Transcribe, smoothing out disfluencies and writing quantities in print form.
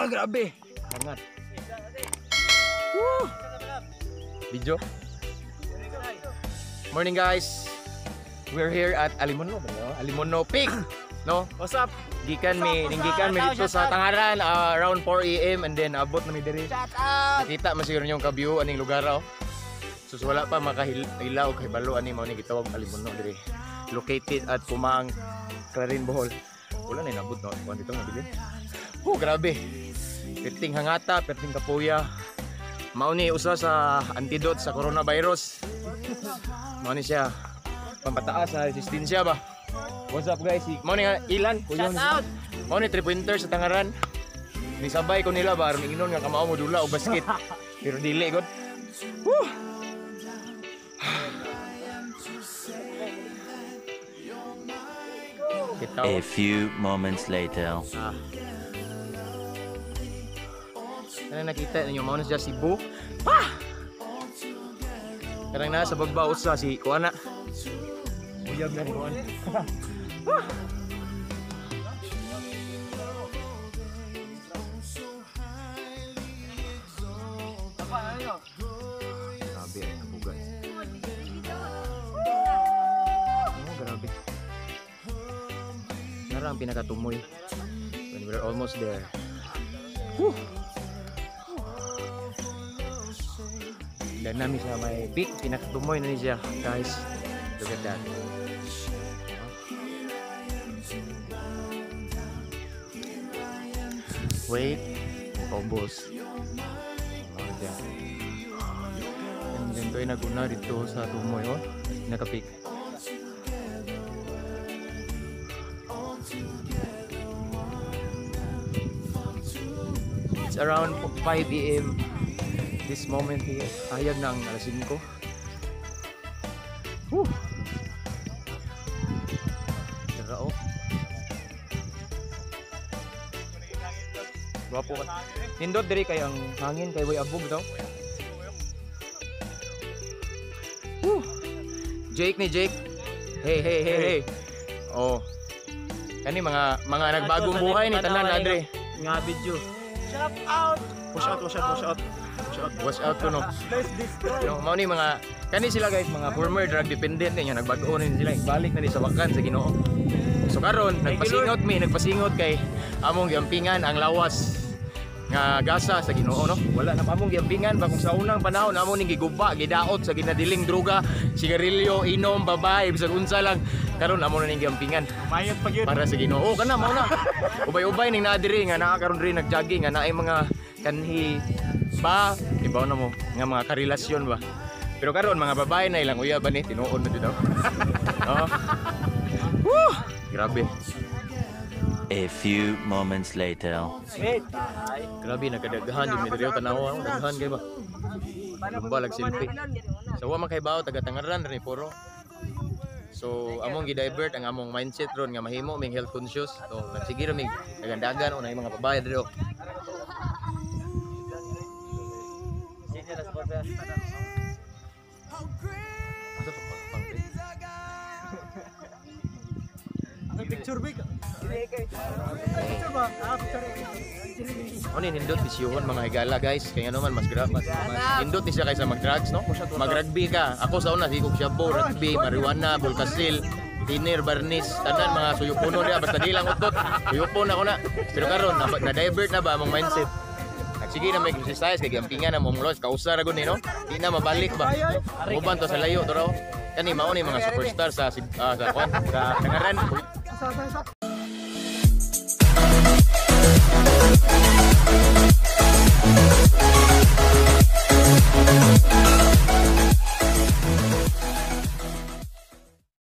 grabe. Hangat. Woo! Video. Morning guys. We're here at Alimono, Alimono Peak. No? What's up? Gikan mi dito sa Tangaran around 4 AM and then abot na mi diri. Nakita man siguro yung ka-view aning lugar oh. Sus wala pa makahilaw kay balo ani mao ni gitawag Alimono diri. Located at Kumang, Clarin, Bohol. Wala na inabot no kuan dito mabilin. Grabe. Perting hangata, perting kapuya. Mao ni usa sa antidote sa coronavirus. Mao ni siya pampataas sa resistensya ba. What's up guys? Mao ni ilan? Shout out. Mao ni Trip Winter sa Tangaran. Ni sabay ko nila ba aron ingnon nga kamao mo dula o basket. Pero dili gud. Woo! A few moments later. Ano nakita ninyo mao na siya si Bu. Ah! Karang na sa bagbaw sa si kuana. Uyab na ni kuan. Grabe ang kabugan. Oh, grabe. Nara ang pinakatumoy. When we're almost there. Whew! Dan namin sa may peak, pinakatumoy na niya guys. Look at that. Wait, obos. And then ito ay naguna dito sa tumoy oh. Naka-peak. It's around 5 AM. This moment here, ayag ng alas 5. Woo! Sarao. Gwapo ka. Nindot diri kay ang hangin kay way abog daw. Woo! Jake ni Jake. Hey. Oh. Kani mga nagbagong buhay ni tanan na dre. Nga video. Shout out. Push out. Watch out ko no. Yung mao ni mga kani sila guys mga former drug dependent niya nagbag-o na sila balik na ni sa wakan sa Ginoo. So karon nagpasingot kay among giampingan ang lawas nga gasa sa Ginoo no. Wala na among giampingan ba kung sa unang panahon among ning giguba gidaot sa ginadiling droga, sigarilyo, inom, babae bisag unsa lang karon among na ning giampingan. Mayot pag yun. Para sa Ginoo. Kana mao na. Ubay-ubay ning naa diri nga naa karon diri nagjogging nga naay mga kanhi ba ibaw na mo nga mga karelasyon ba pero karon mga babae na ilang uyab ni tinuod na dito oh. Woo! Grabe. A few moments later. Wait. Grabe nagkadaghan yung medyo tanaw daghan kay ba lumbalag silpi so wa man kay bawo taga Tangaran rin puro so among gi-divert ang among mindset ron nga mahimo ming health conscious so nagsigiro mig dagandagan unay mga babae dito. Picture big. Ano nindot isyuhon mga higala guys kaya naman mas nindot ni siya kaysa mag-drugs no mag-rugby ka ako sa una sigog siya rugby marijuana bulkasil tiner barnis tanan mga suyupuno niya basta di lang utot suyupon ako na pero karon na-divert na ba among mindset sige na may exercise kay gampingan na mong loss kausar agon ni no di na mabalik ba uban to sa layo to raw kani mao ni mga superstar sa Tangaran.